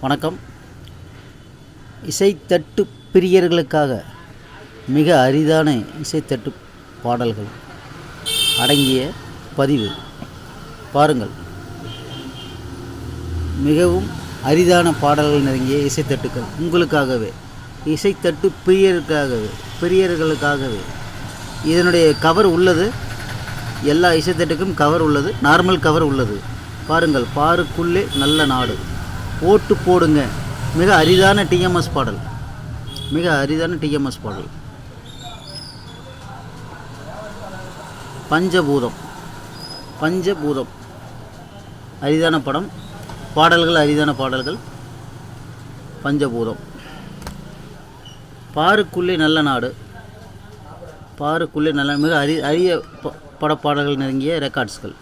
வணக்கம். இசைத்தட்டு பிரியர்களுக்காக மிக அரிதான இசைத்தட்டு பாடல்கள் அடங்கிய பதிவு பாருங்கள். மிகவும் அரிதான பாடல்கள் நெருங்கிய இசைத்தட்டுக்கள் உங்களுக்காகவே, இசைத்தட்டு பிரியர்களுக்காகவே. இதனுடைய கவர் உள்ளது, எல்லா இசைத்தட்டுக்கும் கவர் உள்ளது, நார்மல் கவர் உள்ளது. பாருங்கள், பாருக்குள்ளே நல்ல நாடு, ஓட்டு போடுங்க. மிக அரிதான டிஎம்எஸ் பாடல், மிக அரிதான டிஎம்எஸ் பாடல். பஞ்சபூதம் அரிதான படம், பாடல்கள் அரிதான பாடல்கள். பஞ்சபூதம். பாருக்குள்ளே நல்ல நாடு, பாருக்குள்ளே நல்ல மிக அரிய பாடல்கள் நெருங்கிய ரெக்கார்ட்ஸ்கள்.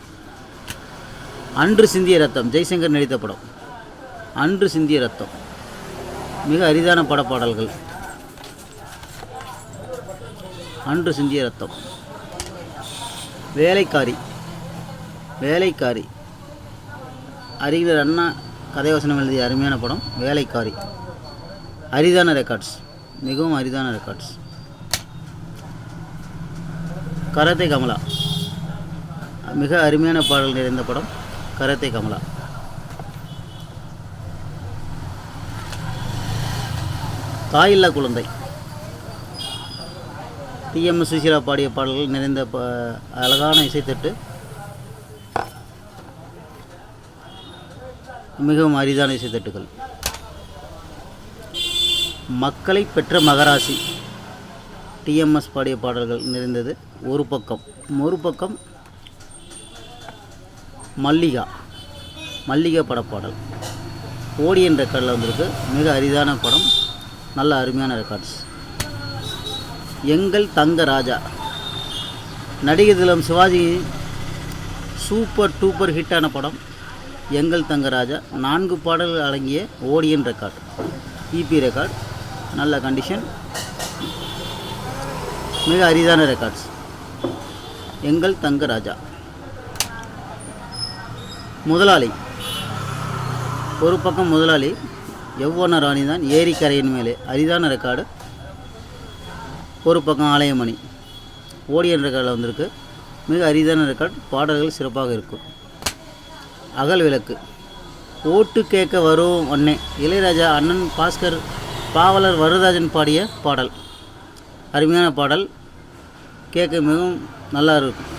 அன்று சிந்திய ரத்தம், ஜெய்சங்கர் நடித்த படம். அன்று சிந்திய ரத்தம் மிக அரிதான பாடல்கள். அன்று சிந்திய ரத்தம். வேலைக்காரி அறிஞர் அண்ணா கதைவசனம் எழுதிய அருமையான படம் வேலைக்காரி. அரிதான ரெக்கார்ட்ஸ், மிகவும் அரிதான ரெக்கார்ட்ஸ். கராத்தே கமலா, மிக அருமையான பாடல் நிறைந்த படம் கராத்தே கமலா. தாயில்லா குழந்தை, டிஎம்எஸ் சுசீலா பாடிய பாடல்கள் நிறைந்த அழகான இசைத்தட்டு, மிகவும் அரிதான இசைத்தட்டுகள். மக்களை பெற்ற மகராசி, டிஎம்எஸ் பாடிய பாடல்கள் நிறைந்தது. ஒரு பக்கம் மல்லிகா படப்பாடல் ஓடி என்ற கடலில் வந்திருக்கு. மிக அரிதான படம், நல்ல அருமையான ரெக்கார்ட்ஸ். எங்கள் தங்க ராஜா, நடிகர் திலகம் சிவாஜி சூப்பர் ஹிட்டான படம் எங்கள் தங்க ராஜா. 4 பாடல்கள் அடங்கிய ஓடியன் ரெக்கார்ட், இபி ரெக்கார்ட், நல்ல கண்டிஷன், மிக அரிதான ரெக்கார்ட்ஸ். எங்கள் தங்க ராஜா. முதலாளி, ஒரு பக்கம் முதலாளி, யௌவன ராணி தான் ஏரிக்கரையின் மேலே, அரிதான ரெக்கார்டு. ஒரு பக்கம் ஆலயமணி, ஓடியன் ரெக்கார்டில் வந்திருக்கு. மிக அரிதான ரெக்கார்டு, பாடல்கள் சிறப்பாக இருக்கும். அகல் விளக்கு, ஓட்டு கேட்க வரும் அண்ணே, இளையராஜா அண்ணன் பாஸ்கர் பாவலர் வரதராஜன் பாடிய பாடல். அருமையான பாடல், கேட்க மிகவும் நல்லா இருக்கும்.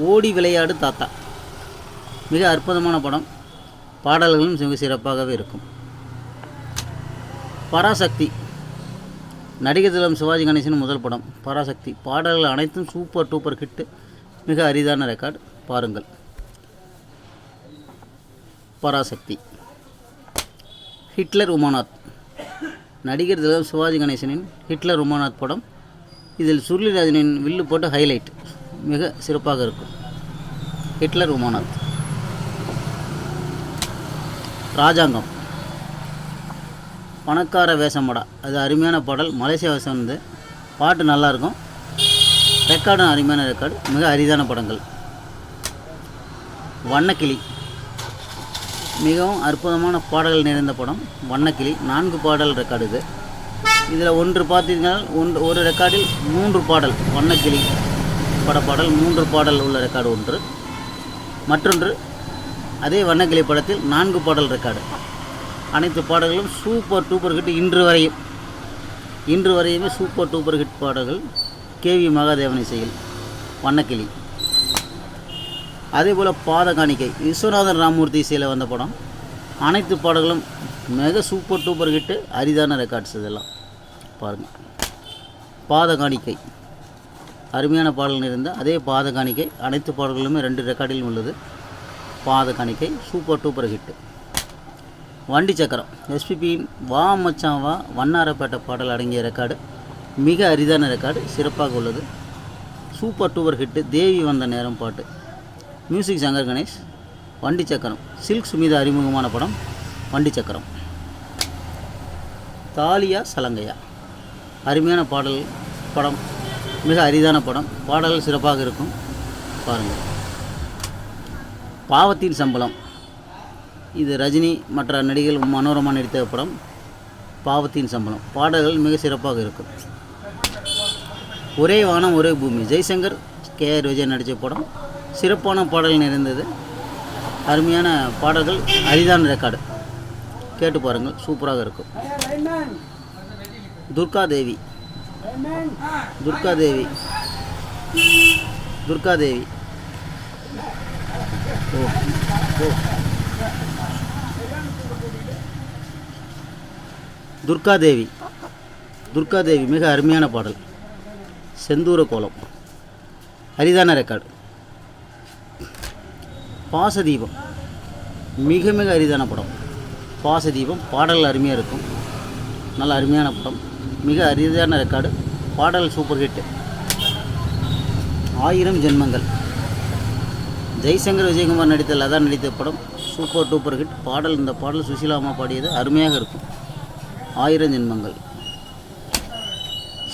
ஓடி விளையாடு தாத்தா, மிக அற்புதமான படம், பாடல்களும் மிக சிறப்பாகவே இருக்கும். பராசக்தி, நடிகர் திலகம் சிவாஜி கணேசன் முதல் படம் பராசக்தி. பாடல்கள் அனைத்தும் சூப்பர் ஹிட்டு, மிக அரிதான ரெக்கார்டு. பாருங்கள், பராசக்தி. ஹிட்லர் உமாநாத், நடிகர் திலகம் சிவாஜி கணேசனின் ஹிட்லர் உமாநாத் படம். இதில் சுருளிராஜனின் வில்லு போட்டு ஹைலைட், மிக சிறப்பாக இருக்கும். ஹிட்லர் உமாநாத். ராஜாங்கம், பணக்கார வேஷமடா, அது அருமையான பாடல், மலேசியா வேஷம் வந்து பாட்டு நல்லாயிருக்கும், ரெக்கார்டும் அருமையான ரெக்கார்டு, மிக அரிதான படங்கள். வண்ணக்கிளி, மிகவும் அற்புதமான பாடல்கள் நிறைந்த படம் வண்ணக்கிளி. 4 பாடல் ரெக்கார்டு இது. இதில் ஒன்று பார்த்தீங்கன்னா ஒரு ரெக்கார்டில் 3 பாடல், வண்ணக்கிளி படப்பாடல் 3 பாடல் உள்ள ரெக்கார்டு ஒன்று. மற்றொன்று அதே வண்ணக்கிளி படத்தில் 4 பாடல் ரெக்கார்டு. அனைத்து பாடல்களும் சூப்பர் ஹிட். இன்று வரையுமே சூப்பர் ஹிட் பாடல்கள். கேவி மகாதேவன் இசையில் வண்ணக்கிளி. அதே போல் பாத காணிக்கை, விஸ்வநாதன் ராமூர்த்தி இசையில் வந்த படம். அனைத்து பாடல்களும் மிக சூப்பர் ஹிட்டு, அரிதான ரெக்கார்ட்ஸ். இதெல்லாம் பாருங்கள். பாத காணிக்கை, அருமையான பாடல் நிறைந்த அதே பாத காணிக்கை. அனைத்து பாடல்களுமே 2 ரெக்கார்டிலும் உள்ளது. பாத காணிக்கை சூப்பர் ஹிட்டு. வண்டி சக்கரம், எஸ்பிபியின் வா மச்சான் வா வண்ணாரப்பேட்டை பாடல் அடங்கிய ரெக்கார்டு, மிக அரிதான ரெக்கார்டு, சிறப்பாக உள்ளது. Super hit. தேவி வந்த நேரம் பாட்டு, மியூசிக் சங்கர் கணேஷ். வண்டி சக்கரம், சில்க் சுமிதா அறிமுகமான படம் வண்டி சக்கரம். தாலியா சலங்கையா, அருமையான படம், மிக அரிதான படம், பாடல்கள் சிறப்பாக இருக்கும். பாருங்கள். பாவத்தின் சம்பளம், இது ரஜினி மற்ற நடிகர்கள் மனோரமா நடித்த படம் பாவத்தின் சம்பளம். பாடல்கள் மிக சிறப்பாக இருக்கும். ஒரே வானம் ஒரே பூமி, ஜெய்சங்கர் கேஆர் விஜய் நடித்த படம். சிறப்பான பாடல் நிறைந்தது. அருமையான பாடல்கள், அரிதான ரெக்கார்டு. கேட்டு பாருங்கள், சூப்பராக இருக்கும். துர்காதேவி துர்காதேவி துர்காதேவி ஓ ஓ துர்காதேவி துர்காதேவி மிக அருமையான பாடல். செந்தூர கோலம், அரிதான ரெக்கார்டு. பாசதீபம் மிக மிக அரிதான படம். பாசதீபம் பாடல் அருமையாக இருக்கும். நல்ல அருமையான படம், மிக அரிதான ரெக்கார்டு. பாடல் சூப்பர் ஹிட். 1000 ஜென்மங்கள், ஜெய்சங்கர் விஜயகுமார் நடித்த லதா நடித்த படம். சூப்பர் டூப்பர் ஹிட் பாடல். இந்த பாடல் சுஷீலாமா பாடியது, அருமையாக இருக்கும். 1000 ஜென்மங்கள்.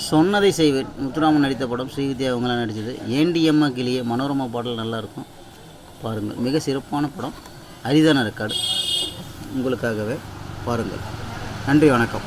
சொன்னதை செய்வேன், முத்துராமன் நடித்த படம். ஸ்ரீவித்யா அவங்களாம் நடித்தது. ஏண்டியம்மா கிளியே, மனோரமா பாடல் நல்லாயிருக்கும். பாருங்கள், மிக சிறப்பான படம், அரிதான ரெக்கார்டு. உங்களுக்காகவே பாருங்கள். நன்றி, வணக்கம்.